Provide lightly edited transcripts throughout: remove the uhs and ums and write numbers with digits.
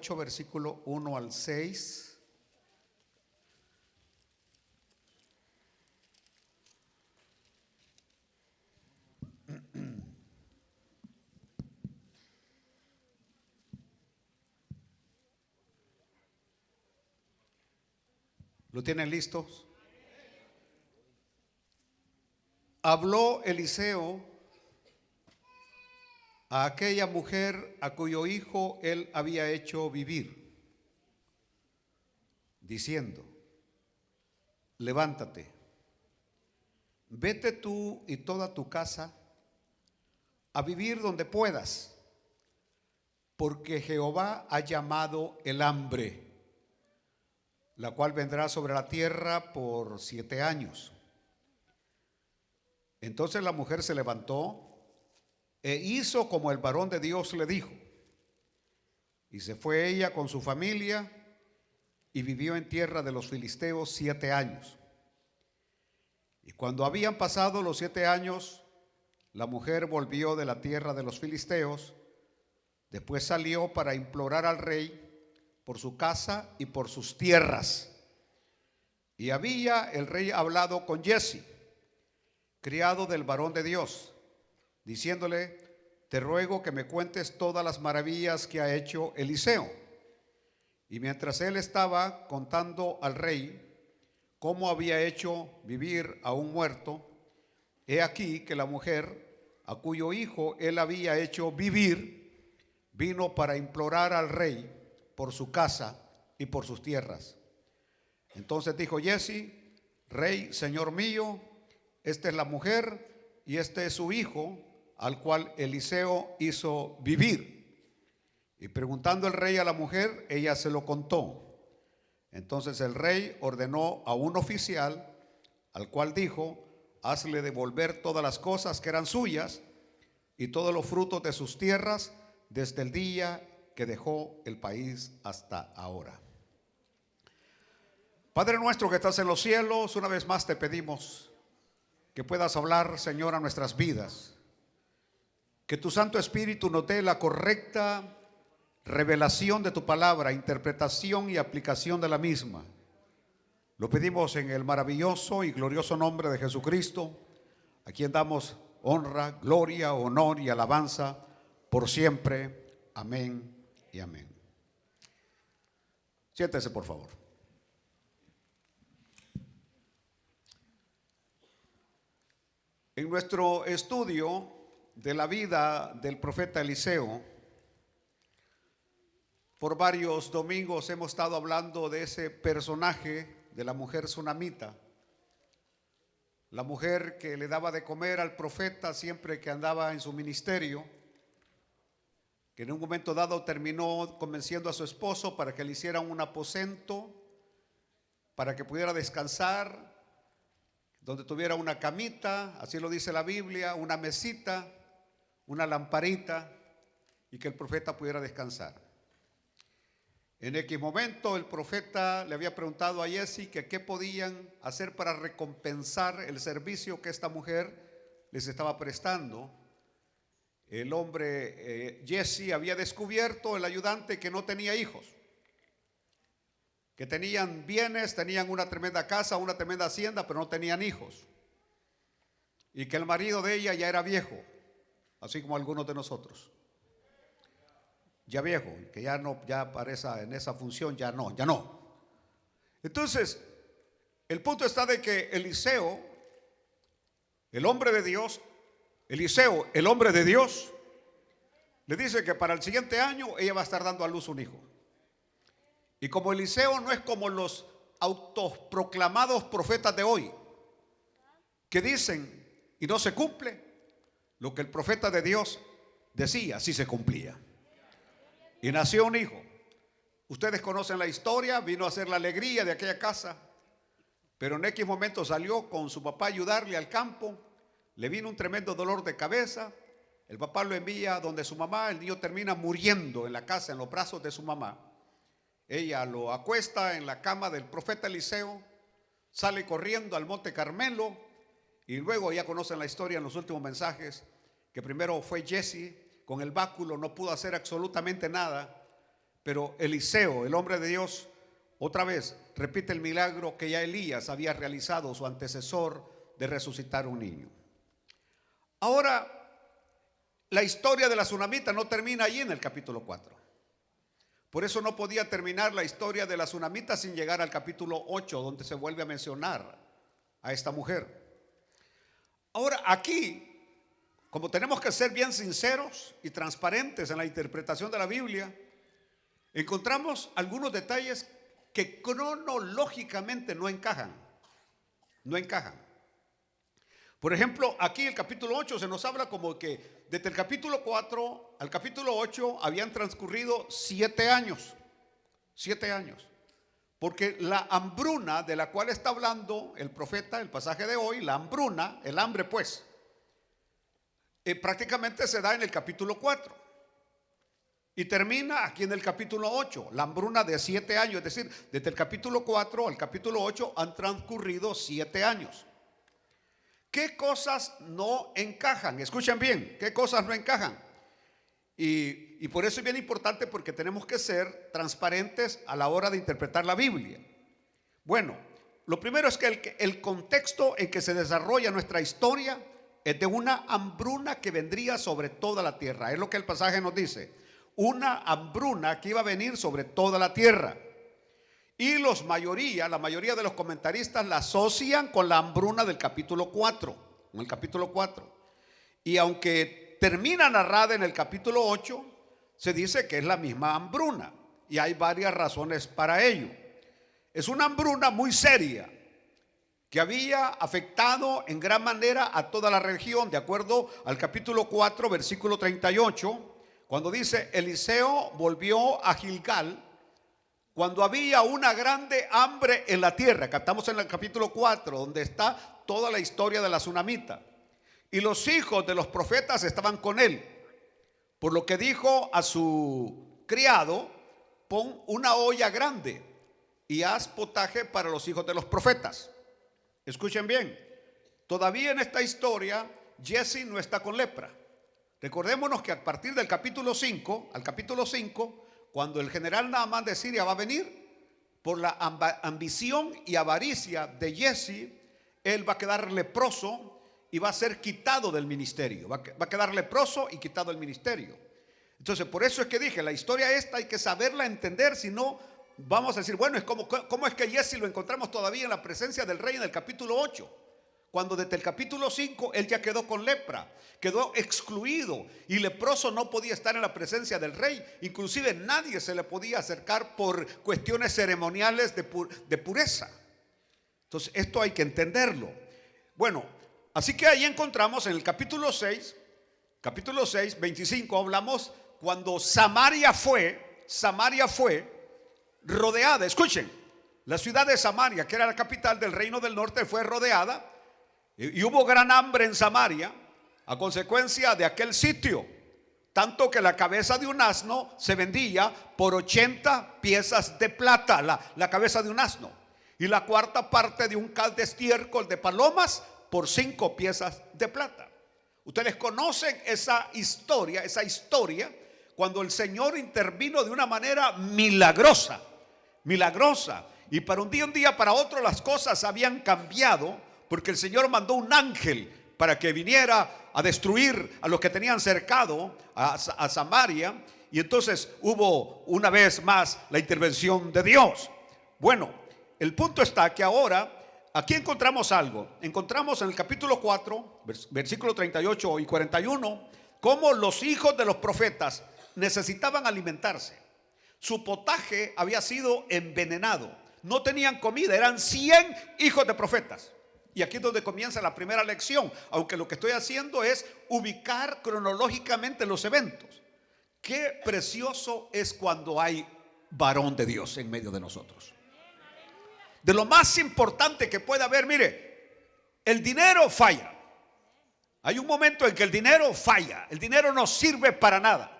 8, versículo 1 al 6. ¿Lo tienen listos? Habló Eliseo a aquella mujer a cuyo hijo él había hecho vivir, diciendo: levántate, vete tú y toda tu casa a vivir donde puedas, porque Jehová ha llamado el hambre, la cual vendrá sobre la tierra por 7 años. Entonces la mujer se levantó e hizo como el varón de Dios le dijo, y se fue ella con su familia y vivió en tierra de los filisteos 7 años. Y cuando habían pasado los 7 años, la mujer volvió de la tierra de los filisteos. Después salió para implorar al rey por su casa y por sus tierras. Y había el rey hablado con Giezi, criado del varón de Dios, diciéndole: te ruego que me cuentes todas las maravillas que ha hecho Eliseo. Y mientras él estaba contando al rey cómo había hecho vivir a un muerto, he aquí que la mujer a cuyo hijo él había hecho vivir vino para implorar al rey por su casa y por sus tierras. Entonces dijo Giezi: rey, señor mío, esta es la mujer y este es su hijo, al cual Eliseo hizo vivir. Y preguntando el rey a la mujer, ella se lo contó. Entonces el rey ordenó a un oficial, al cual dijo: hazle devolver todas las cosas que eran suyas y todos los frutos de sus tierras desde el día que dejó el país hasta ahora. Padre nuestro que estás en los cielos, una vez más te pedimos que puedas hablar, Señor, a nuestras vidas. Que tu Santo Espíritu nos dé la correcta revelación de tu palabra, interpretación y aplicación de la misma. Lo pedimos en el maravilloso y glorioso nombre de Jesucristo, a quien damos honra, gloria, honor y alabanza por siempre. Amén y amén. Siéntese, por favor. En nuestro estudio de la vida del profeta Eliseo, por varios domingos hemos estado hablando de ese personaje de la mujer sunamita, la mujer que le daba de comer al profeta siempre que andaba en su ministerio, que en un momento dado terminó convenciendo a su esposo para que le hicieran un aposento, para que pudiera descansar, donde tuviera una camita, así lo dice la Biblia, una mesita, una lamparita, y que el profeta pudiera descansar. En X momento el profeta le había preguntado a Giezi que qué podían hacer para recompensar el servicio que esta mujer les estaba prestando. El hombre Giezi había descubierto, el ayudante, que no tenía hijos, que tenían bienes, tenían una tremenda casa, una tremenda hacienda, pero no tenían hijos, y que el marido de ella ya era viejo, así como algunos de nosotros. Ya viejo, que ya no, ya parece en esa función, ya no. Entonces, el punto está de que Eliseo, el hombre de Dios, le dice que para el siguiente año ella va a estar dando a luz un hijo. Y como Eliseo no es como los autoproclamados profetas de hoy, que dicen y no se cumple, lo que el profeta de Dios decía, sí se cumplía. Y nació un hijo. Ustedes conocen la historia, vino a ser la alegría de aquella casa, pero en X momento salió con su papá a ayudarle al campo, le vino un tremendo dolor de cabeza, el papá lo envía donde su mamá, el niño termina muriendo en la casa, en los brazos de su mamá. Ella lo acuesta en la cama del profeta Eliseo, sale corriendo al monte Carmelo, y luego ya conocen la historia en los últimos mensajes, que primero fue Giezi con el báculo, no pudo hacer absolutamente nada, Pero Eliseo, el hombre de Dios, otra vez repite el milagro que ya Elías había realizado, su antecesor, de resucitar un niño. Ahora, la historia de la tsunamita no termina allí en el capítulo 4. Por eso no podía terminar la historia de la tsunamita sin llegar al capítulo 8, donde se vuelve a mencionar a esta mujer. Ahora, aquí, como tenemos que ser bien sinceros y transparentes en la interpretación de la Biblia, encontramos algunos detalles que cronológicamente no encajan. No encajan. Por ejemplo, aquí el capítulo 8 se nos habla como que desde el capítulo 4 al capítulo 8 habían transcurrido 7 años. 7 años. Porque la hambruna de la cual está hablando el profeta, el pasaje de hoy, la hambruna, el hambre pues, prácticamente se da en el capítulo 4. Y termina aquí en el capítulo 8, la hambruna de 7 años. Es decir, desde el capítulo 4 al capítulo 8 han transcurrido 7 años. ¿Qué cosas no encajan? Escuchen bien, ¿qué cosas no encajan? Y por eso es bien importante, porque tenemos que ser transparentes a la hora de interpretar la Biblia. Bueno, lo primero es que el contexto en que se desarrolla nuestra historia es de una hambruna que vendría sobre toda la tierra. Es lo que el pasaje nos dice. Una hambruna que iba a venir sobre toda la tierra. Y la mayoría de los comentaristas la asocian con la hambruna del capítulo 4, con el capítulo 4. Y aunque termina narrada en el capítulo 8, se dice que es la misma hambruna. Y hay varias razones para ello. Es una hambruna muy seria que había afectado en gran manera a toda la región, de acuerdo al capítulo 4, versículo 38, cuando dice: Eliseo volvió a Gilgal cuando había una grande hambre en la tierra. Acá estamos en el capítulo 4, donde está toda la historia de la tsunamita. Y los hijos de los profetas estaban con él, por lo que dijo a su criado: pon una olla grande y haz potaje para los hijos de los profetas. Escuchen bien, todavía en esta historia Jesse no está con lepra. Recordémonos que a partir del capítulo 5 al capítulo 5, cuando el general Naamán de Siria va a venir, por la ambición y avaricia de Jesse, él va a quedar leproso y va a ser quitado del ministerio. Va a quedar leproso y quitado del ministerio. Entonces, por eso es que dije, la historia esta hay que saberla entender, si no vamos a decir, bueno, ¿cómo es que Jesse lo encontramos todavía en la presencia del rey en el capítulo 8? Cuando desde el capítulo 5 él ya quedó con lepra, quedó excluido, y leproso no podía estar en la presencia del rey. Inclusive nadie se le podía acercar por cuestiones ceremoniales de pureza. Entonces esto hay que entenderlo. Bueno, así que ahí encontramos en el capítulo 6, 25, hablamos cuando Samaria fue rodeada. Escuchen, la ciudad de Samaria, que era la capital del reino del norte, fue rodeada. Y hubo gran hambre en Samaria a consecuencia de aquel sitio, tanto que la cabeza de un asno se vendía por 80 piezas de plata, la cabeza de un asno, y la cuarta parte de un cal de estiércol de palomas por 5 piezas de plata. Ustedes conocen esa historia, cuando el Señor intervino de una manera milagrosa, y para un día para otro las cosas habían cambiado, porque el Señor mandó un ángel para que viniera a destruir a los que tenían cercado a Samaria. Y entonces hubo una vez más la intervención de Dios. Bueno, el punto está que ahora aquí encontramos algo. Encontramos en el capítulo 4, versículo 38 y 41, cómo los hijos de los profetas necesitaban alimentarse. Su potaje había sido envenenado, no tenían comida, eran 100 hijos de profetas. Y aquí es donde comienza la primera lección, aunque lo que estoy haciendo es ubicar cronológicamente los eventos. Qué precioso es cuando hay varón de Dios en medio de nosotros. De lo más importante que puede haber, mire, el dinero falla. Hay un momento en que el dinero falla, el dinero no sirve para nada.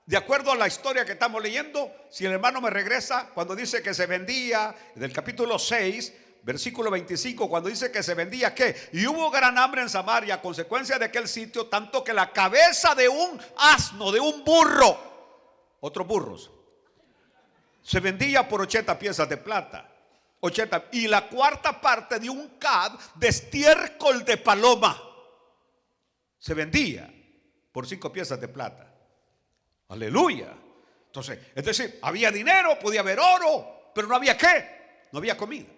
De acuerdo a la historia que estamos leyendo, si el hermano me regresa, cuando dice que se vendía, del capítulo 6, versículo 25, cuando dice que se vendía, ¿qué? Y hubo gran hambre en Samaria a consecuencia de aquel sitio, tanto que la cabeza de un asno, de un burro, otros burros, se vendía por 80 piezas de plata. 80, y la cuarta parte de un cad de estiércol de paloma se vendía por 5 piezas de plata. Aleluya. Entonces, es decir, había dinero, podía haber oro, pero no había ¿qué? No había comida.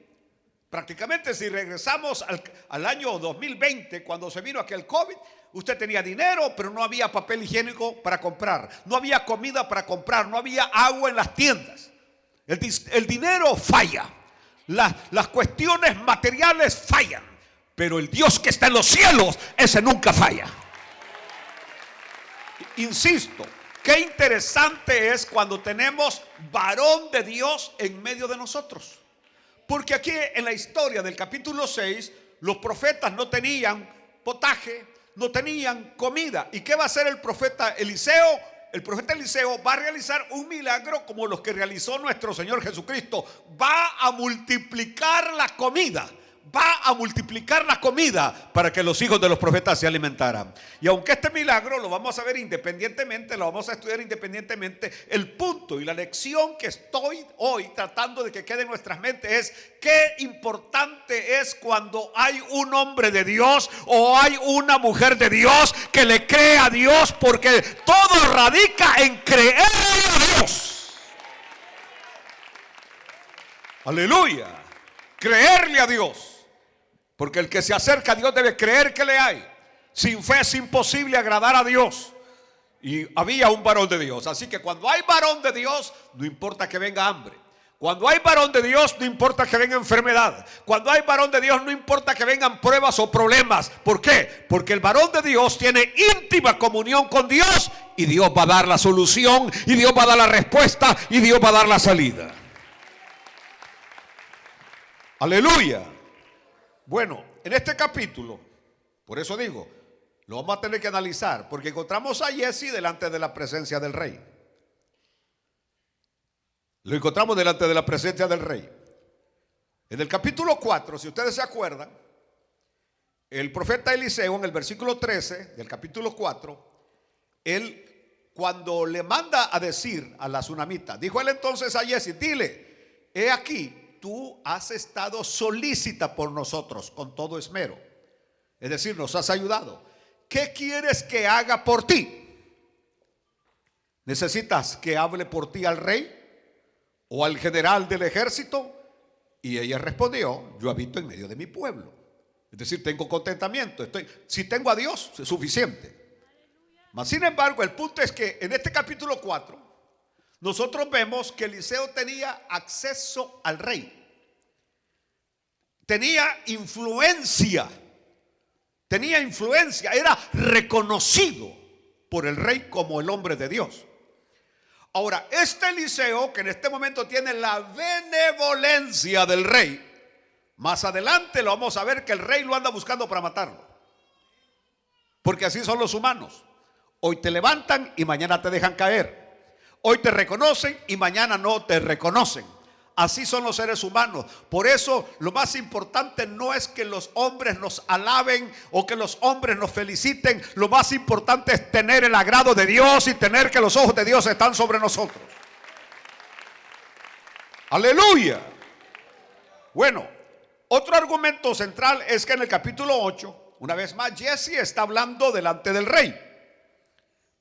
Prácticamente, si regresamos al año 2020, cuando se vino aquel COVID, usted tenía dinero, pero no había papel higiénico para comprar, no había comida para comprar, no había agua en las tiendas. El dinero falla, las cuestiones materiales fallan, pero el Dios que está en los cielos, ese nunca falla. Insisto, qué interesante es cuando tenemos varón de Dios en medio de nosotros. Porque aquí en la historia del capítulo 6, los profetas no tenían potaje, no tenían comida. ¿Y qué va a hacer el profeta Eliseo? El profeta Eliseo va a realizar un milagro como los que realizó nuestro Señor Jesucristo. Va a multiplicar la comida. Va a multiplicar la comida para que los hijos de los profetas se alimentaran. Y aunque este milagro lo vamos a ver independientemente, lo vamos a estudiar independientemente, el punto y la lección que estoy hoy tratando de que quede en nuestras mentes es qué importante es cuando hay un hombre de Dios o hay una mujer de Dios que le cree a Dios, porque todo radica en creer a Dios. Aleluya. Creerle a Dios. Porque el que se acerca a Dios debe creer que le hay. Sin fe es imposible agradar a Dios. Y había un varón de Dios. Así que cuando hay varón de Dios, no importa que venga hambre. Cuando hay varón de Dios, no importa que venga enfermedad. Cuando hay varón de Dios, no importa que vengan pruebas o problemas. ¿Por qué? Porque el varón de Dios tiene íntima comunión con Dios. Y Dios va a dar la solución. Y Dios va a dar la respuesta. Y Dios va a dar la salida. Aleluya. Bueno, en este capítulo, por eso digo, lo vamos a tener que analizar, porque encontramos a Jesse delante de la presencia del rey. Lo encontramos delante de la presencia del rey. En el capítulo 4, si ustedes se acuerdan, el profeta Eliseo, en el versículo 13 del capítulo 4, él, cuando le manda a decir a la tsunamita, dijo él entonces a Jesse: dile, he aquí, tú has estado solícita por nosotros con todo esmero. Es decir, nos has ayudado. ¿Qué quieres que haga por ti? ¿Necesitas que hable por ti al rey o al general del ejército? Y ella respondió: yo habito en medio de mi pueblo. Es decir, tengo contentamiento. Si tengo a Dios, es suficiente. Mas sin embargo, el punto es que en este capítulo 4 nosotros vemos que Eliseo tenía acceso al rey. Tenía influencia. Era reconocido por el rey como el hombre de Dios. Ahora, este Eliseo, que en este momento tiene la benevolencia del rey, más adelante lo vamos a ver que el rey lo anda buscando para matarlo. Porque así son los humanos. Hoy te levantan y mañana te dejan caer. Hoy te reconocen y mañana no te reconocen. Así son los seres humanos. Por eso lo más importante no es que los hombres nos alaben o que los hombres nos feliciten. Lo más importante es tener el agrado de Dios y tener que los ojos de Dios están sobre nosotros. Aleluya. Bueno, otro argumento central es que en el capítulo 8, una vez más, Jesse está hablando delante del rey.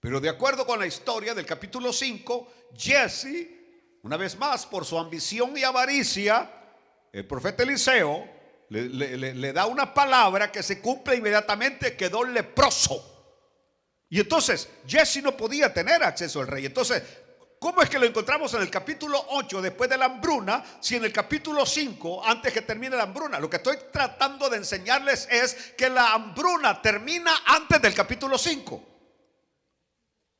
Pero de acuerdo con la historia del capítulo 5, Jesse, una vez más, por su ambición y avaricia, el profeta Eliseo le da una palabra que se cumple inmediatamente: quedó leproso. Y entonces Jesse no podía tener acceso al rey. Entonces, ¿cómo es que lo encontramos en el capítulo 8 después de la hambruna, si en el capítulo 5, antes que termine la hambruna? Lo que estoy tratando de enseñarles es que la hambruna termina antes del capítulo 5.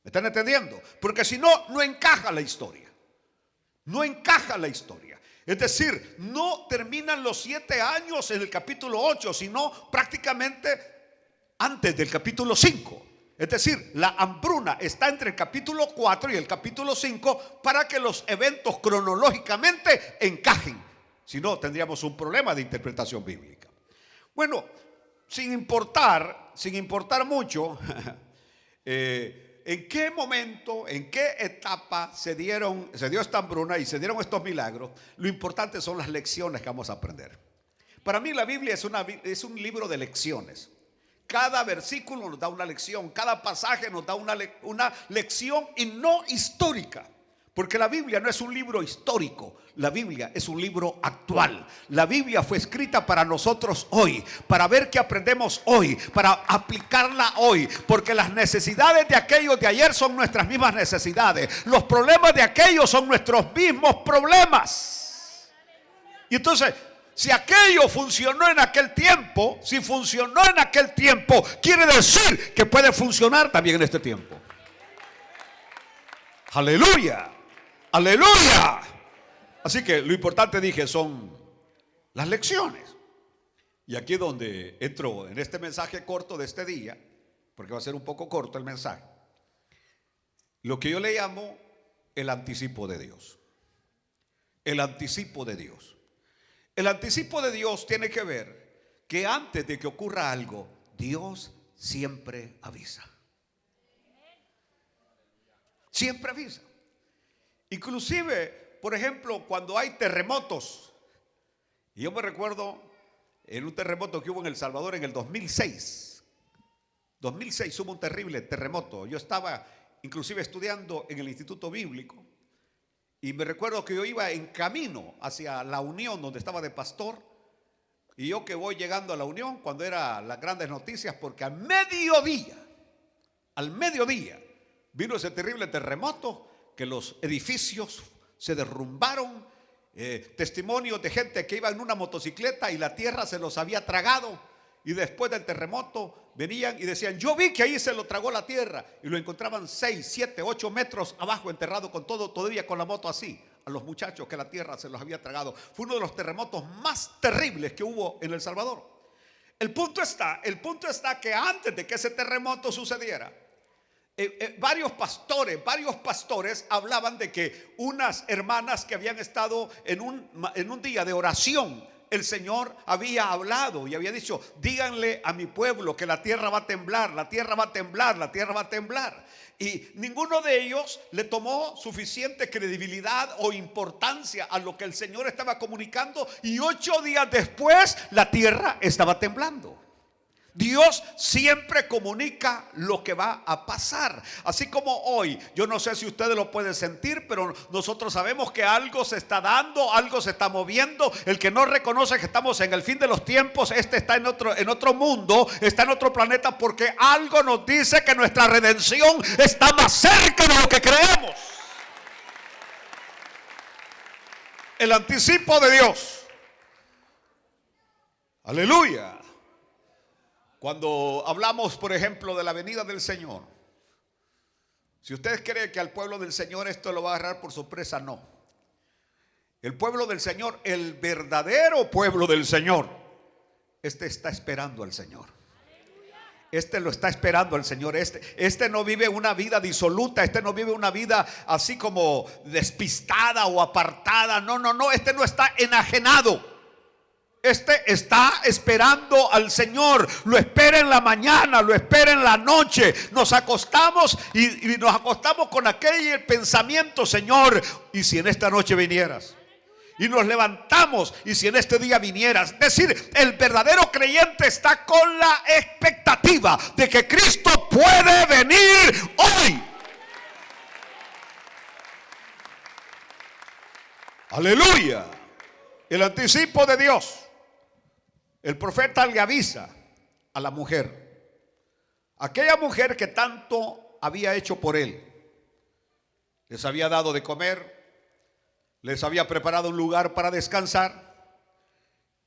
¿Me están entendiendo? Porque si no, no encaja la historia. No encaja la historia. Es decir, no terminan los 7 años en el capítulo 8, sino prácticamente antes del capítulo 5. Es decir, la hambruna está entre el capítulo 4 y el capítulo 5 para que los eventos cronológicamente encajen. Si no, tendríamos un problema de interpretación bíblica. Bueno, sin importar mucho, en qué momento, en qué etapa se dio esta hambruna y se dieron estos milagros. Lo importante son las lecciones que vamos a aprender. Para mí la Biblia es un libro de lecciones. Cada versículo nos da una lección, cada pasaje nos da una lección, y no histórica. Porque la Biblia no es un libro histórico, la Biblia es un libro actual. La Biblia fue escrita para nosotros hoy, para ver qué aprendemos hoy, para aplicarla hoy. Porque las necesidades de aquellos de ayer son nuestras mismas necesidades. Los problemas de aquellos son nuestros mismos problemas. Y entonces, si aquello funcionó en aquel tiempo, si funcionó en aquel tiempo, quiere decir que puede funcionar también en este tiempo. Aleluya. Aleluya. Así que lo importante, dije, son las lecciones. Y aquí es donde entro en este mensaje corto de este día, porque va a ser un poco corto el mensaje. Lo que yo le llamo el anticipo de Dios. El anticipo de Dios. El anticipo de Dios tiene que ver que antes de que ocurra algo, Dios siempre avisa. Siempre avisa. Inclusive, por ejemplo, cuando hay terremotos. Y yo me recuerdo en un terremoto que hubo en El Salvador en el 2006. 2006 hubo un terrible terremoto. Yo estaba inclusive estudiando en el Instituto Bíblico. Y me recuerdo que yo iba en camino hacia la Unión, donde estaba de pastor. Y yo que voy llegando a la Unión cuando eran las grandes noticias, porque al mediodía vino ese terrible terremoto, que los edificios se derrumbaron, testimonios de gente que iba en una motocicleta y la tierra se los había tragado, y después del terremoto venían y decían: yo vi que ahí se lo tragó la tierra, y lo encontraban 6, 7, 8 metros abajo, enterrado con todo, todavía con la moto así, a los muchachos que la tierra se los había tragado. Fue uno de los terremotos más terribles que hubo en El Salvador. El punto está que antes de que ese terremoto sucediera, varios pastores hablaban de que unas hermanas que habían estado en un día de oración, el Señor había hablado y había dicho: díganle a mi pueblo que la tierra va a temblar, la tierra va a temblar, la tierra va a temblar. Y ninguno de ellos le tomó suficiente credibilidad o importancia a lo que el Señor estaba comunicando, y 8 días después la tierra estaba temblando. Dios siempre comunica lo que va a pasar. Así como hoy, yo no sé si ustedes lo pueden sentir, pero nosotros sabemos que algo se está dando, algo se está moviendo. El que no reconoce que estamos en el fin de los tiempos, está en otro mundo, está en otro planeta, porque algo nos dice que nuestra redención está más cerca de lo que creemos. El anticipo de Dios. Aleluya. Cuando hablamos, por ejemplo, de la venida del Señor, si usted cree que al pueblo del Señor esto lo va a agarrar por sorpresa, no. El pueblo del Señor, el verdadero pueblo del Señor, está esperando al Señor. Lo está esperando al Señor. Este no vive una vida disoluta. No vive una vida así como despistada o apartada. No. No está enajenado. Está esperando al Señor. Lo espera en la mañana, lo espera en la noche. Nos acostamos y nos acostamos con aquel pensamiento: Señor, ¿y si en esta noche vinieras? Y nos levantamos: ¿y si en este día vinieras? Es decir, el verdadero creyente está con la expectativa de que Cristo puede venir hoy. Aleluya. El anticipo de Dios. El profeta le avisa a la mujer, aquella mujer que tanto había hecho por él. Les había dado de comer, les había preparado un lugar para descansar,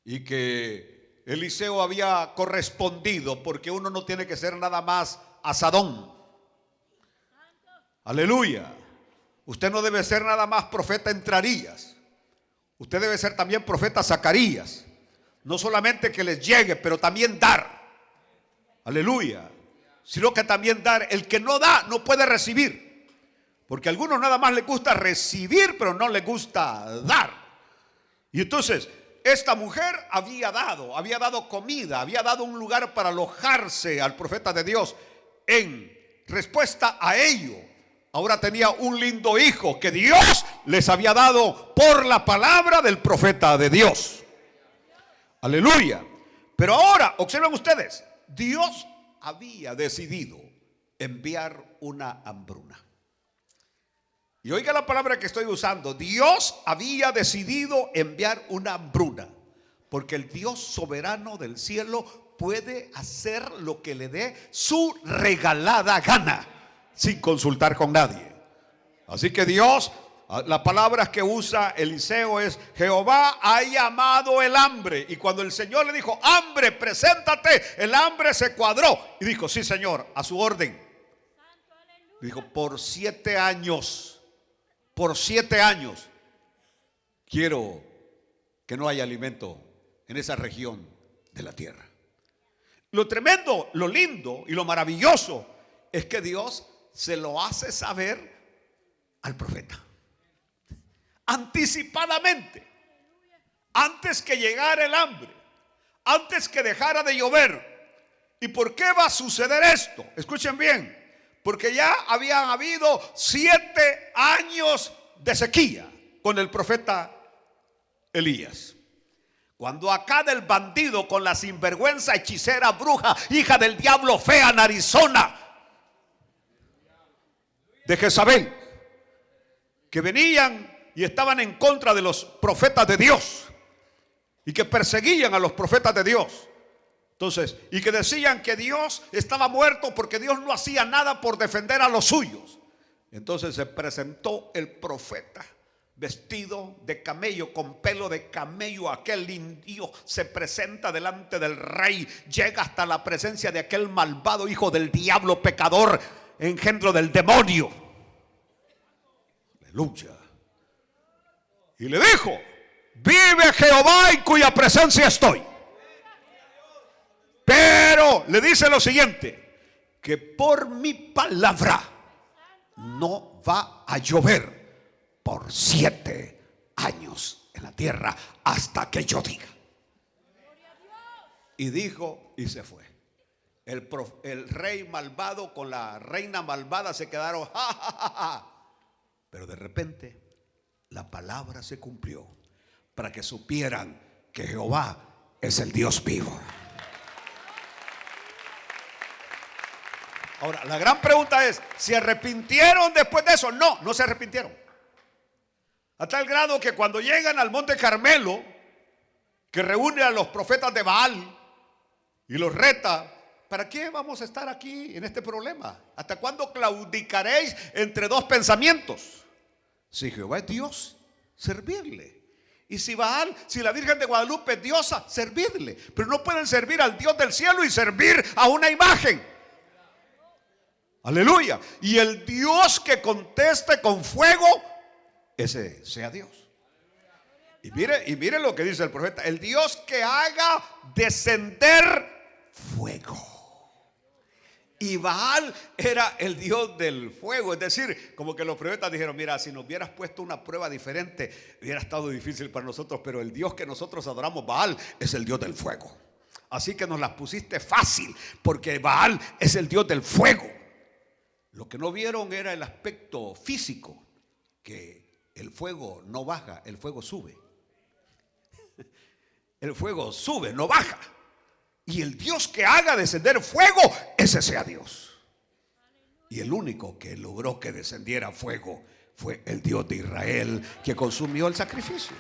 y que Eliseo había correspondido, porque uno no tiene que ser nada más asadón. Aleluya. Usted no debe ser nada más profeta Entrarías. Usted debe ser también profeta Zacarías. No solamente que les llegue, pero también dar. Aleluya. Sino que también dar. El que no da no puede recibir. Porque a algunos nada más les gusta recibir, pero no les gusta dar. Y entonces esta mujer había dado comida, había dado un lugar para alojarse al profeta de Dios en respuesta a ello, ahora tenía un lindo hijo que Dios les había dado por la palabra del profeta de Dios. Aleluya. Pero ahora, observen ustedes, Dios había decidido enviar una hambruna. Y oiga la palabra que estoy usando. Dios había decidido enviar una hambruna, porque el Dios soberano del cielo puede hacer lo que le dé su regalada gana, sin consultar con nadie. Así que Dios, las palabras que usa Eliseo es: Jehová ha llamado el hambre. Y cuando el Señor le dijo: hambre, preséntate, el hambre se cuadró y dijo: sí, Señor, a su orden. Dijo: por 7 años, quiero que no haya alimento en esa región de la tierra. Lo tremendo, lo lindo y lo maravilloso es que Dios se lo hace saber al profeta anticipadamente, antes que llegara el hambre, antes que dejara de llover. ¿Y por qué va a suceder esto? Escuchen bien, porque ya habían habido 7 años de sequía con el profeta Elías. Cuando Acab el bandido, con la sinvergüenza, hechicera, bruja, hija del diablo, fea, narizona de Jezabel, que venían y estaban en contra de los profetas de Dios y que perseguían a los profetas de Dios. Entonces, y que decían que Dios estaba muerto porque Dios no hacía nada por defender a los suyos. Entonces se presentó el profeta vestido de camello, con pelo de camello. Aquel indio se presenta delante del rey, llega hasta la presencia de aquel malvado hijo del diablo, pecador, engendro del demonio. Aleluya. Y le dijo: vive Jehová en cuya presencia estoy. Pero le dice lo siguiente: que por mi palabra no va a llover por 7 años en la tierra hasta que yo diga. Y dijo y se fue. El rey malvado con la reina malvada se quedaron ja, ja, ja, ja. Pero de repente la palabra se cumplió para que supieran que Jehová es el Dios vivo. Ahora, la gran pregunta es: ¿se arrepintieron después de eso? No, no se arrepintieron. A tal grado que cuando llegan al monte Carmelo, que reúne a los profetas de Baal y los reta: ¿para qué vamos a estar aquí en este problema? ¿Hasta cuándo claudicaréis entre 2 pensamientos? Si Jehová es Dios, servirle. Y si Baal, si la Virgen de Guadalupe es diosa, servirle. Pero no pueden servir al Dios del cielo y servir a una imagen. Aleluya. Y el Dios que conteste con fuego, ese sea Dios. Y mire lo que dice el profeta: el Dios que haga descender fuego. Y Baal era el Dios del fuego. Es decir, como que los profetas dijeron: mira, si nos hubieras puesto una prueba diferente, hubiera estado difícil para nosotros, pero el Dios que nosotros adoramos, Baal, es el Dios del fuego. Así que nos las pusiste fácil, porque Baal es el Dios del fuego. Lo que no vieron era el aspecto físico, que el fuego no baja, el fuego sube. El fuego sube, no baja. Y el Dios que haga descender fuego, ese sea Dios. Y el único que logró que descendiera fuego fue el Dios de Israel, que consumió el sacrificio.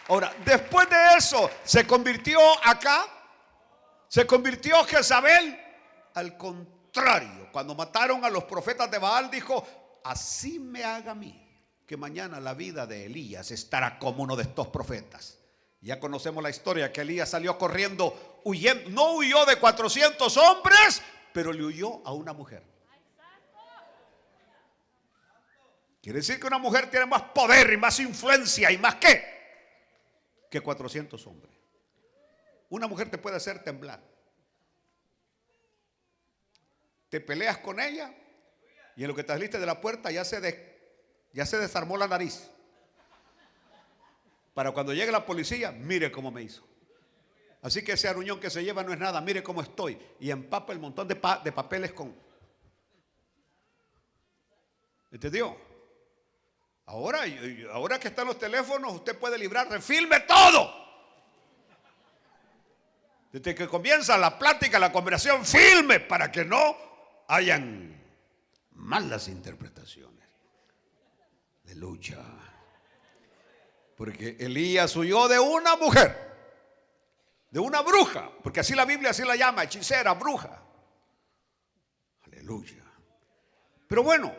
Ahora, después de eso, ¿se convirtió acá? ¿Se convirtió Jezabel? Al contrario, cuando mataron a los profetas de Baal, dijo: así me haga a mí, que mañana la vida de Elías estará como uno de estos profetas. Ya conocemos la historia, que Elías salió corriendo, huyendo. No huyó de 400 hombres, pero le huyó a una mujer. Quiere decir que una mujer tiene más poder y más influencia y más que 400 hombres. Una mujer te puede hacer temblar. Te peleas con ella y en lo que te saliste de la puerta ya se desarmó la nariz. Para cuando llegue la policía, mire cómo me hizo. Así que ese aruñón que se lleva no es nada. Mire cómo estoy. Y empapa el montón de papeles con. ¿Entendió? Ahora que están los teléfonos, usted puede librar, filme todo. Desde que comienza la plática, la conversación, filme para que no hayan malas interpretaciones. Aleluya. Porque Elías huyó de una mujer, de una bruja, porque así la Biblia así la llama, hechicera, bruja. Aleluya. Pero bueno,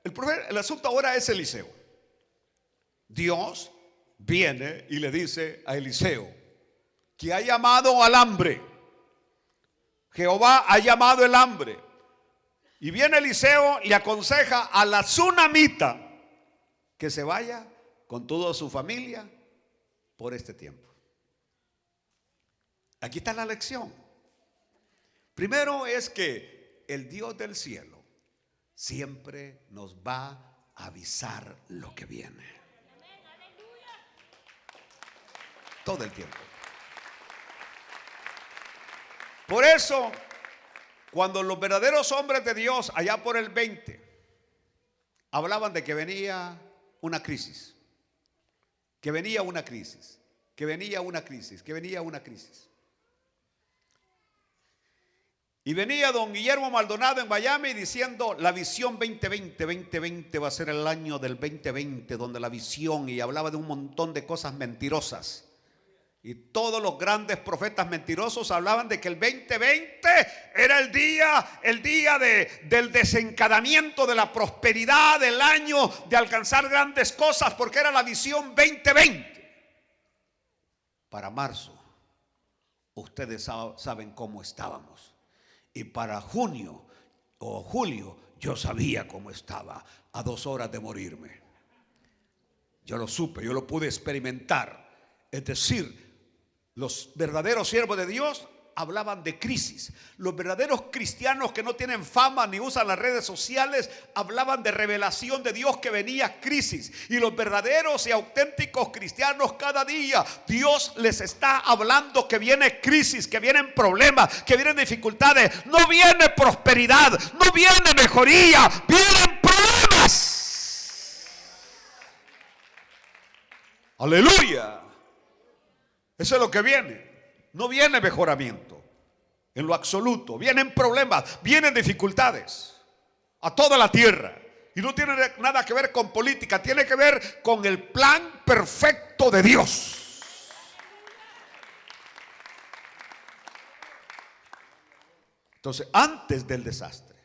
el asunto ahora es Eliseo. Dios viene y le dice a Eliseo que ha llamado al hambre. Jehová ha llamado el hambre. Y viene Eliseo, le aconseja a la tsunamita que se vaya con toda su familia por este tiempo. Aquí está la lección. Primero es que el Dios del cielo siempre nos va a avisar lo que viene. Todo el tiempo. Por eso, cuando los verdaderos hombres de Dios, allá por el 20, hablaban de que venía una crisis, que venía una crisis, que venía una crisis, que venía una crisis. Y venía don Guillermo Maldonado en Miami diciendo: la visión 2020 va a ser el año del 2020, donde la visión, y hablaba de un montón de cosas mentirosas. Y todos los grandes profetas mentirosos hablaban de que el 2020 era el día del desencadenamiento de la prosperidad, del año de alcanzar grandes cosas, porque era la visión 2020. Para marzo, ustedes saben cómo estábamos. Y para junio o julio, yo sabía cómo estaba, a 2 horas de morirme. Yo lo supe, yo lo pude experimentar. Es decir, los verdaderos siervos de Dios hablaban de crisis. Los verdaderos cristianos que no tienen fama ni usan las redes sociales hablaban de revelación de Dios, que venía crisis. Y los verdaderos y auténticos cristianos, cada día Dios les está hablando que viene crisis, que vienen problemas, que vienen dificultades. No viene prosperidad, no viene mejoría, vienen problemas. Aleluya. Eso es lo que viene. No viene mejoramiento en lo absoluto. Vienen problemas, vienen dificultades a toda la tierra. Y no tiene nada que ver con política, tiene que ver con el plan perfecto de Dios. Entonces, antes del desastre,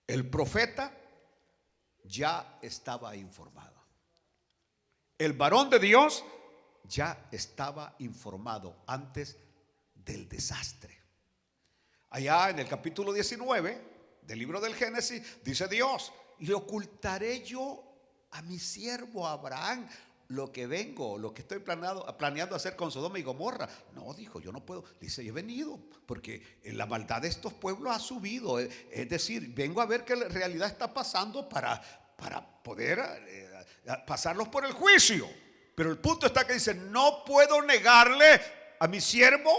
el profeta ya estaba informado. El varón de Dios ya estaba informado antes del desastre. Allá en el capítulo 19 del libro del Génesis dice Dios: le ocultaré yo a mi siervo Abraham lo que estoy planeando hacer con Sodoma y Gomorra. No, dijo, yo no puedo. Dice, he venido porque la maldad de estos pueblos ha subido. Es decir, vengo a ver qué realidad está pasando para poder pasarlos por el juicio. Pero el punto está que dice: no puedo negarle a mi siervo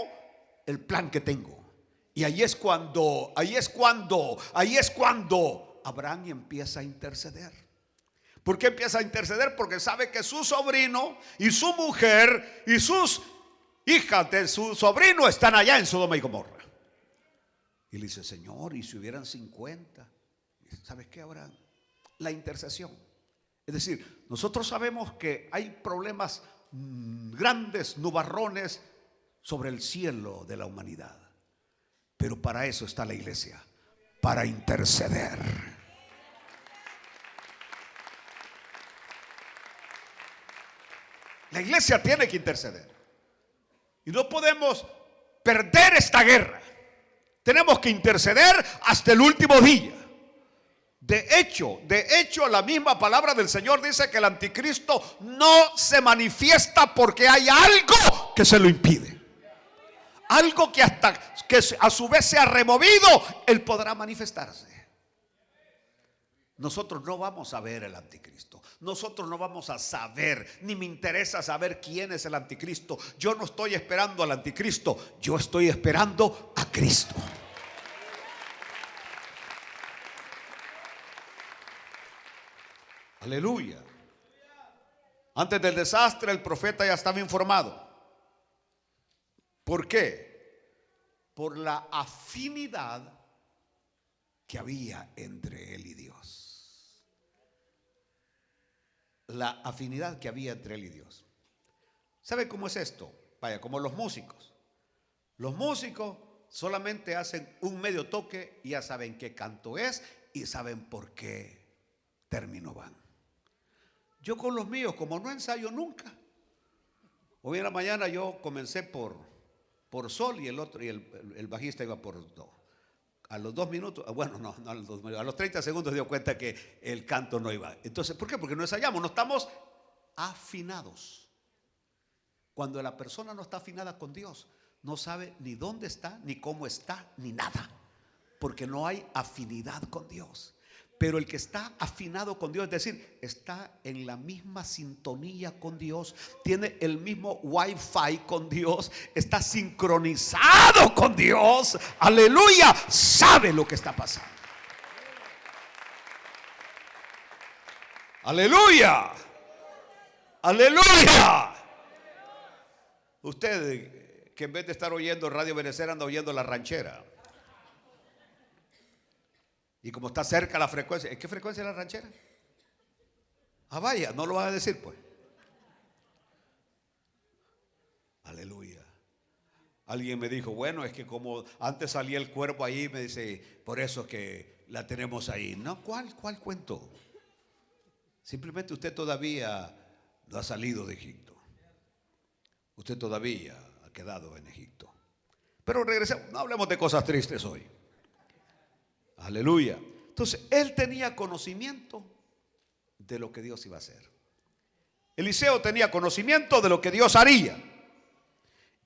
el plan que tengo. Y ahí es cuando Abraham empieza a interceder. ¿Por qué empieza a interceder? Porque sabe que su sobrino y su mujer y sus hijas de su sobrino están allá en Sodoma y Gomorra. Y le dice: Señor, ¿y si hubieran 50? ¿Sabes qué, Abraham? La intercesión. Es decir, nosotros sabemos que hay problemas grandes, nubarrones sobre el cielo de la humanidad. Pero para eso está la iglesia, para interceder. La iglesia tiene que interceder. Y no podemos perder esta guerra. Tenemos que interceder hasta el último día. De hecho, la misma palabra del Señor dice que el anticristo no se manifiesta porque hay algo que se lo impide. Algo que hasta que a su vez sea removido, él podrá manifestarse. Nosotros no vamos a ver el anticristo. Nosotros no vamos a saber, ni me interesa saber quién es el anticristo. Yo no estoy esperando al anticristo, yo estoy esperando a Cristo. Aleluya. Antes del desastre el profeta ya estaba informado. ¿Por qué? Por la afinidad que había entre él y Dios. La afinidad que había entre él y Dios. ¿Sabe cómo es esto? Vaya, como los músicos. Los músicos solamente hacen un medio toque y ya saben qué canto es y saben por qué término van. Yo con los míos, como no ensayo nunca. Hoy en la mañana yo comencé por sol y el otro y el bajista iba por do. A los 2 minutos, bueno, no a los 2 minutos, a los 30 segundos dio cuenta que el canto no iba. Entonces, ¿por qué? Porque no ensayamos, no estamos afinados. Cuando la persona no está afinada con Dios, no sabe ni dónde está, ni cómo está, ni nada, porque no hay afinidad con Dios. Pero el que está afinado con Dios, es decir, está en la misma sintonía con Dios, tiene el mismo wifi con Dios, está sincronizado con Dios, aleluya, sabe lo que está pasando. Aleluya, aleluya. Usted que en vez de estar oyendo Radio Benecer anda oyendo La Ranchera. Y como está cerca la frecuencia, ¿en qué frecuencia es La Ranchera? Ah, vaya, no lo van a decir pues. Aleluya. Alguien me dijo, bueno, es que como antes salía el cuervo ahí, me dice, por eso es que la tenemos ahí. No, ¿cuál cuento? Simplemente usted todavía no ha salido de Egipto. Usted todavía ha quedado en Egipto. Pero regresemos, no hablemos de cosas tristes hoy. Aleluya. Entonces, él tenía conocimiento de lo que Dios iba a hacer. Eliseo tenía conocimiento de lo que Dios haría.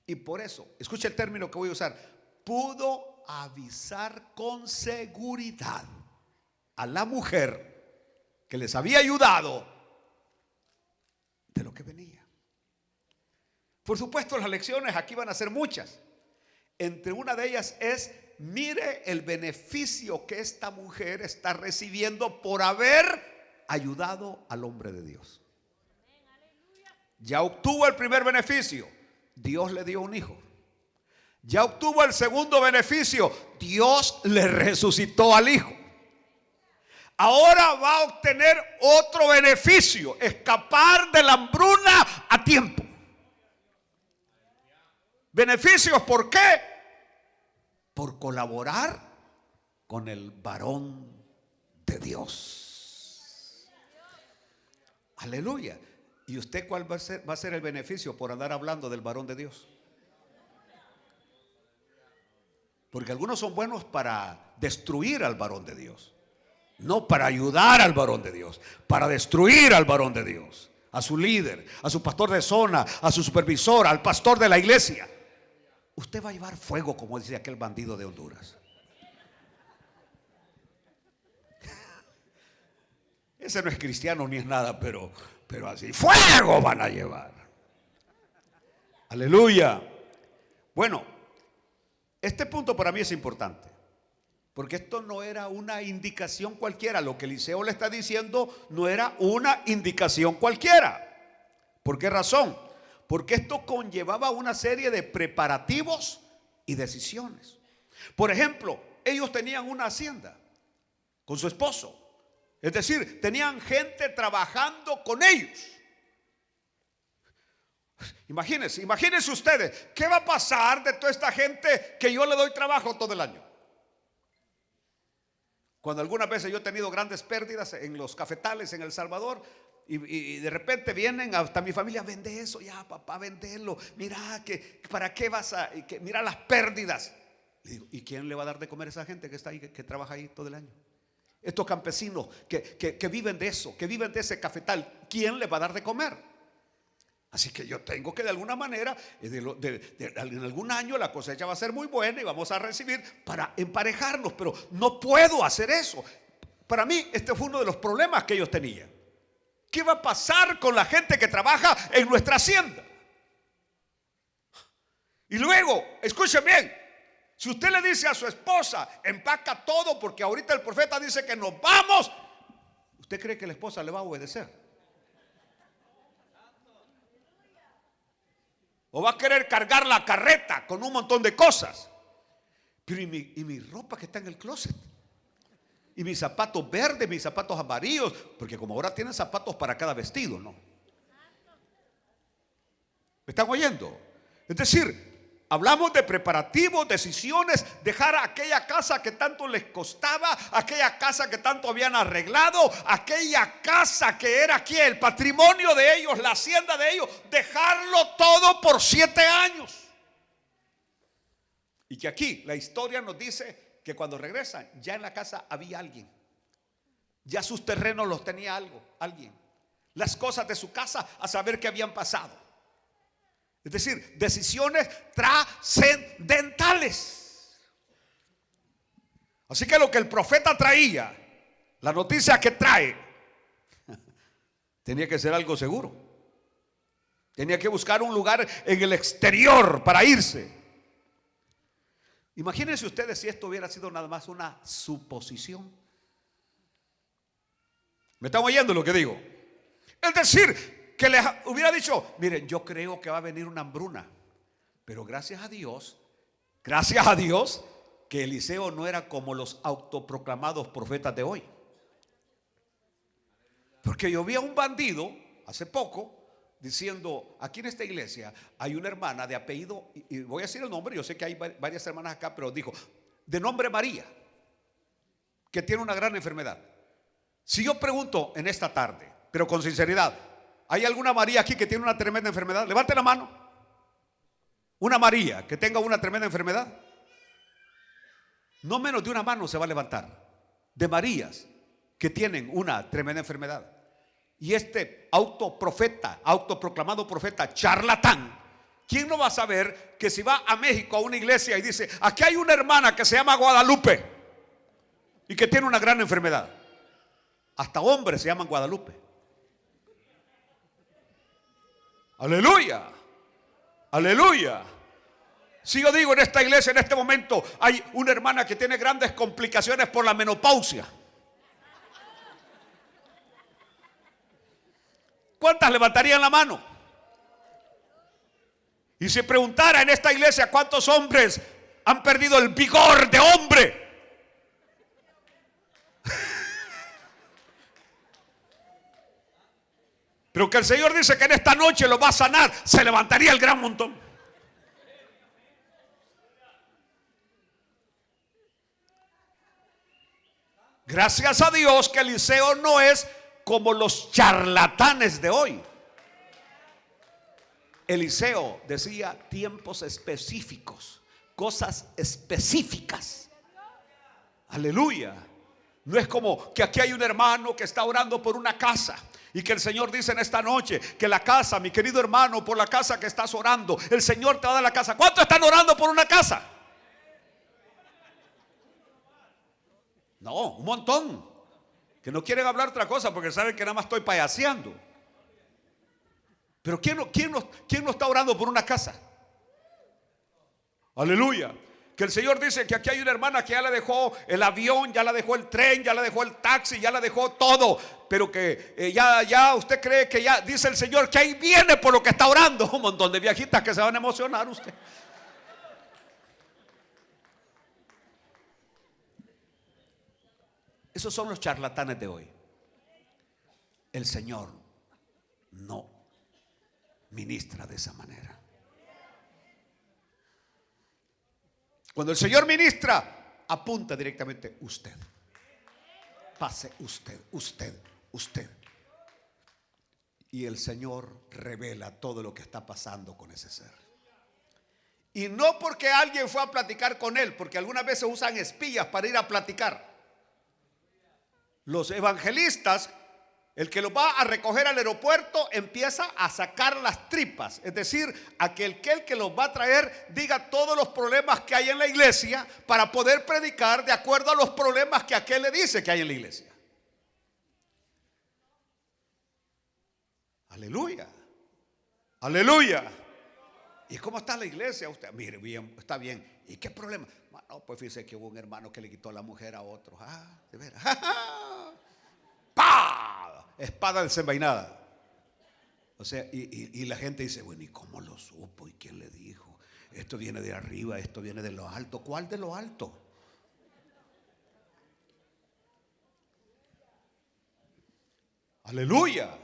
Y por eso, escucha el término que voy a usar, pudo avisar con seguridad a la mujer que les había ayudado de lo que venía. Por supuesto, las lecciones aquí van a ser muchas. Entre una de ellas es: mire el beneficio que esta mujer está recibiendo por haber ayudado al hombre de Dios. Ya obtuvo el primer beneficio, Dios le dio un hijo. Ya obtuvo el segundo beneficio, Dios le resucitó al hijo. Ahora va a obtener otro beneficio: escapar de la hambruna a tiempo. Beneficios, ¿por qué? Por colaborar con el varón de Dios. Aleluya. ¿Y usted cuál va a ser el beneficio por andar hablando del varón de Dios? Porque algunos son buenos para destruir al varón de Dios, no para ayudar al varón de Dios, para destruir al varón de Dios, a su líder, a su pastor de zona, a su supervisor, al pastor de la iglesia. Usted va a llevar fuego, como dice aquel bandido de Honduras. Ese no es cristiano ni es nada, pero así, fuego van a llevar. Aleluya. Bueno, este punto para mí es importante, porque esto no era una indicación cualquiera. Lo que Eliseo le está diciendo no era una indicación cualquiera. ¿Por qué razón? Porque esto conllevaba una serie de preparativos y decisiones. Por ejemplo, ellos tenían una hacienda con su esposo. Es decir, tenían gente trabajando con ellos. Imagínense ustedes, ¿qué va a pasar de toda esta gente que yo le doy trabajo todo el año? Cuando algunas veces yo he tenido grandes pérdidas en los cafetales en El Salvador, y de repente vienen hasta mi familia: vende eso, ya papá, venderlo. Mira, ¿para qué vas a? Mira las pérdidas. Le digo, ¿y quién le va a dar de comer a esa gente que está ahí, que trabaja ahí todo el año? Estos campesinos que viven de eso, que viven de ese cafetal, ¿quién le va a dar de comer? Así que yo tengo que de alguna manera, en algún año la cosecha va a ser muy buena y vamos a recibir para emparejarnos, pero no puedo hacer eso. Para mí este fue uno de los problemas que ellos tenían. ¿Qué va a pasar con la gente que trabaja en nuestra hacienda? Y luego, escuchen bien, si usted le dice a su esposa, empaca todo porque ahorita el profeta dice que nos vamos, ¿usted cree que la esposa le va a obedecer? ¿O va a querer cargar la carreta con un montón de cosas? Pero ¿y mi ropa que está en el closet? Y mis zapatos verdes, mis zapatos amarillos, porque como ahora tienen zapatos para cada vestido, ¿no? ¿Me están oyendo? Es decir, hablamos de preparativos, decisiones, dejar aquella casa que tanto les costaba, aquella casa que tanto habían arreglado, aquella casa que era aquí el patrimonio de ellos, la hacienda de ellos, dejarlo todo por 7 años. Y que aquí la historia nos dice que cuando regresan, ya en la casa había alguien. Ya sus terrenos los tenía alguien. Las cosas de su casa, a saber qué habían pasado. Es decir, decisiones trascendentales. Así que lo que el profeta traía, la noticia que trae, tenía que ser algo seguro. Tenía que buscar un lugar en el exterior para irse. Imagínense ustedes si esto hubiera sido nada más una suposición. ¿Me están oyendo lo que digo? Es decir, que les hubiera dicho, miren, yo creo que va a venir una hambruna, pero gracias a Dios, que Eliseo no era como los autoproclamados profetas de hoy. Porque yo vi a un bandido hace poco diciendo, aquí en esta iglesia hay una hermana de apellido, y voy a decir el nombre, yo sé que hay varias hermanas acá, pero dijo, de nombre María, que tiene una gran enfermedad. Si yo pregunto en esta tarde, pero con sinceridad, ¿hay alguna María aquí que tiene una tremenda enfermedad? Levante la mano. Una María que tenga una tremenda enfermedad. No menos de una mano se va a levantar de Marías que tienen una tremenda enfermedad. Y este autoproclamado profeta charlatán, ¿quién no va a saber que si va a México a una iglesia y dice, aquí hay una hermana que se llama Guadalupe y que tiene una gran enfermedad? Hasta hombres se llaman Guadalupe. Aleluya, aleluya. Si yo digo en esta iglesia en este momento hay una hermana que tiene grandes complicaciones por la menopausia, ¿cuántas levantarían la mano? Y si preguntara en esta iglesia cuántos hombres han perdido el vigor de hombre, pero que el Señor dice que en esta noche lo va a sanar, se levantaría el gran montón. Gracias a Dios que Eliseo no es como los charlatanes de hoy. Eliseo decía tiempos específicos, cosas específicas. Aleluya. No es como que aquí hay un hermano que está orando por una casa y que el Señor dice en esta noche que la casa, mi querido hermano, por la casa que estás orando, el Señor te va a dar la casa. ¿Cuántos están orando por una casa? No, un montón. Que no quieren hablar otra cosa porque saben que nada más estoy payaseando. Pero ¿quién no está orando por una casa? Aleluya. Que el Señor dice que aquí hay una hermana que ya le dejó el avión, ya le dejó el tren, ya le dejó el taxi, ya le dejó todo. Pero que ya usted cree que ya, dice el Señor, que ahí viene por lo que está orando. Un montón de viejitas que se van a emocionar usted. Esos son los charlatanes de hoy. El Señor no ministra de esa manera. Cuando el Señor ministra, apunta directamente usted. Pase usted. Y el Señor revela todo lo que está pasando con ese ser. Y no porque alguien fue a platicar con él, porque algunas veces usan espías para ir a platicar. Los evangelistas, el que los va a recoger al aeropuerto empieza a sacar las tripas. Es decir, aquel que los va a traer diga todos los problemas que hay en la iglesia para poder predicar de acuerdo a los problemas que aquel le dice que hay en la iglesia. Aleluya. Aleluya. ¿Y cómo está la iglesia? Usted, mire, bien, está bien. ¿Y qué problema? No, pues fíjese que hubo un hermano que le quitó la mujer a otro. De veras. ¡Pah! Espada desenvainada. O sea, y la gente dice, bueno, ¿y cómo lo supo? ¿Y quién le dijo? Esto viene de arriba, esto viene de lo alto. ¿Cuál de lo alto? Aleluya.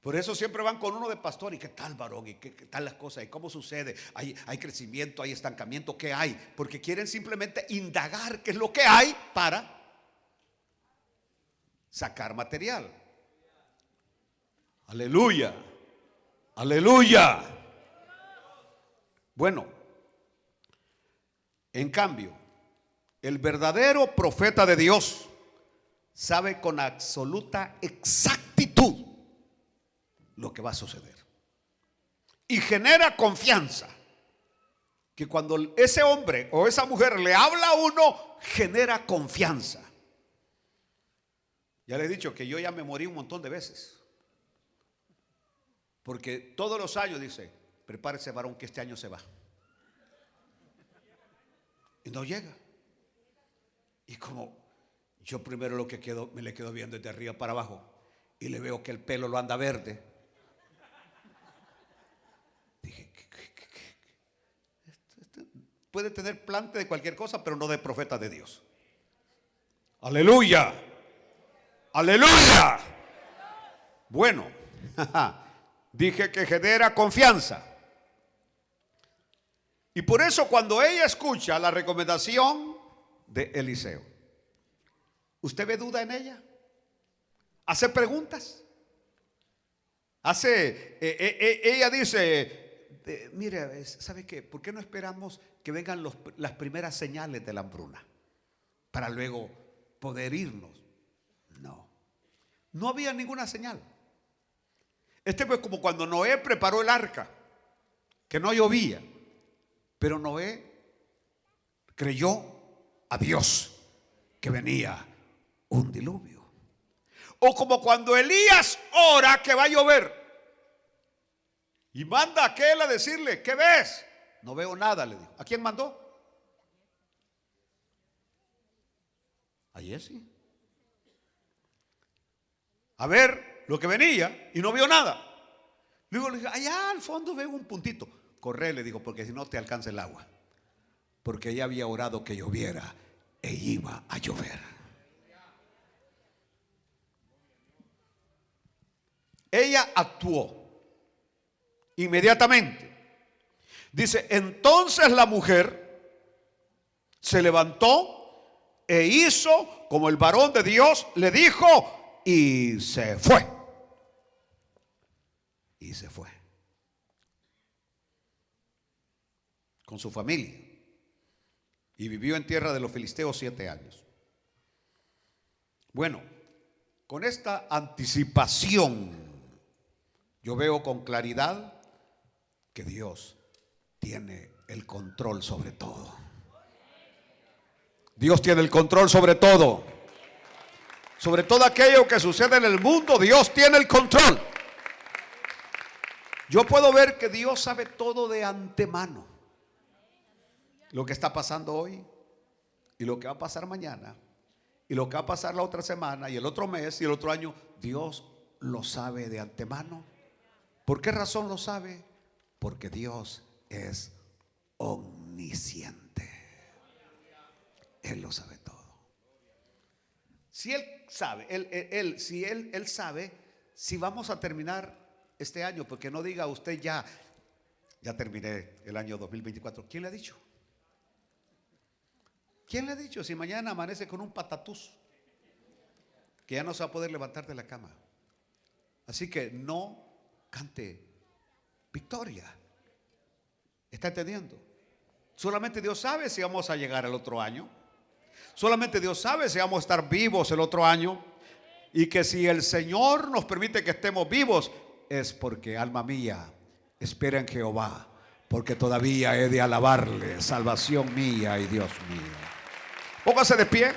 Por eso siempre van con uno de pastor. ¿Y qué tal, varón? ¿Y qué tal las cosas? ¿Y cómo sucede? ¿Hay crecimiento? ¿Hay estancamiento? ¿Qué hay? Porque quieren simplemente indagar qué es lo que hay para sacar material. Aleluya. Aleluya. Bueno, en cambio, el verdadero profeta de Dios sabe con absoluta exactitud lo que va a suceder. Y genera confianza. Que cuando ese hombre o esa mujer le habla a uno, genera confianza. Ya le he dicho que yo ya me morí un montón de veces. Porque todos los años dice, prepárese varón que este año se va. Y no llega. Y como yo primero lo que quedo, me le quedo viendo desde arriba para abajo. Y le veo que el pelo lo anda verde. Dije, este puede tener plante de cualquier cosa, pero no de profeta de Dios. Aleluya. Aleluya. Bueno, dije que genera confianza. Y por eso cuando ella escucha la recomendación de Eliseo, ¿usted ve duda en ella? ¿Hace preguntas? Ella dice, mire, ¿sabe qué? ¿Por qué no esperamos que vengan las primeras señales de la hambruna para luego poder irnos? No había ninguna señal. Fue como cuando Noé preparó el arca, que no llovía, pero Noé creyó a Dios que venía un diluvio. O como cuando Elías ora que va a llover y manda a aquel a decirle, ¿qué ves? No veo nada, le dijo. ¿A quién mandó? A Jesse. A ver lo que venía y no vio nada. Luego le dije, allá al fondo veo un puntito. Corre, le digo, porque si no te alcanza el agua. Porque ella había orado que lloviera e iba a llover. Ella actuó inmediatamente. Dice, entonces la mujer se levantó e hizo como el varón de Dios le dijo y se fue. Y se fue con su familia y vivió en tierra de los filisteos 7 años. Bueno, con esta anticipación yo veo con claridad que Dios tiene el control sobre todo. Dios tiene el control sobre todo. Sobre todo aquello que sucede en el mundo, Dios tiene el control. Yo puedo ver que Dios sabe todo de antemano. Lo que está pasando hoy y lo que va a pasar mañana y lo que va a pasar la otra semana y el otro mes y el otro año, Dios lo sabe de antemano. ¿Por qué razón lo sabe? Porque Dios es omnisciente. Él lo sabe todo. Si Él sabe, Él sabe si vamos a terminar este año, porque no diga usted ya terminé el año 2024. ¿Quién le ha dicho? ¿Quién le ha dicho si mañana amanece con un patatús que ya no se va a poder levantar de la cama? Así que no cante victoria. ¿Está entendiendo? Solamente Dios sabe si vamos a llegar al otro año. Solamente Dios sabe si vamos a estar vivos el otro año. Y que si el Señor nos permite que estemos vivos, es porque, alma mía, espera en Jehová, porque todavía he de alabarle, salvación mía y Dios mío. Póngase de pie.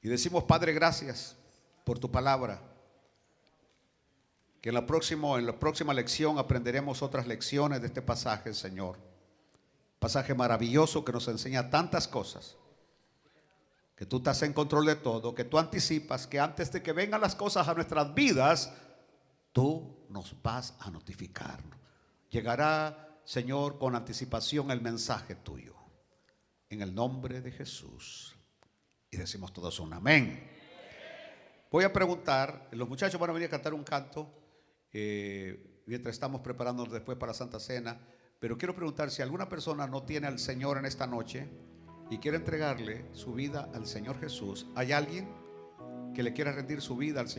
Y decimos, Padre, gracias por tu palabra. Que en la próxima lección aprenderemos otras lecciones de este pasaje, Señor. Pasaje maravilloso que nos enseña tantas cosas. Que tú estás en control de todo, que tú anticipas que antes de que vengan las cosas a nuestras vidas, tú nos vas a notificar. Llegará, Señor, con anticipación el mensaje tuyo. En el nombre de Jesús. Y decimos todos un amén. Voy a preguntar, los muchachos van a venir a cantar un canto mientras estamos preparándonos después para la Santa Cena. Pero quiero preguntar si alguna persona no tiene al Señor en esta noche y quiere entregarle su vida al Señor Jesús. ¿Hay alguien que le quiera rendir su vida al Señor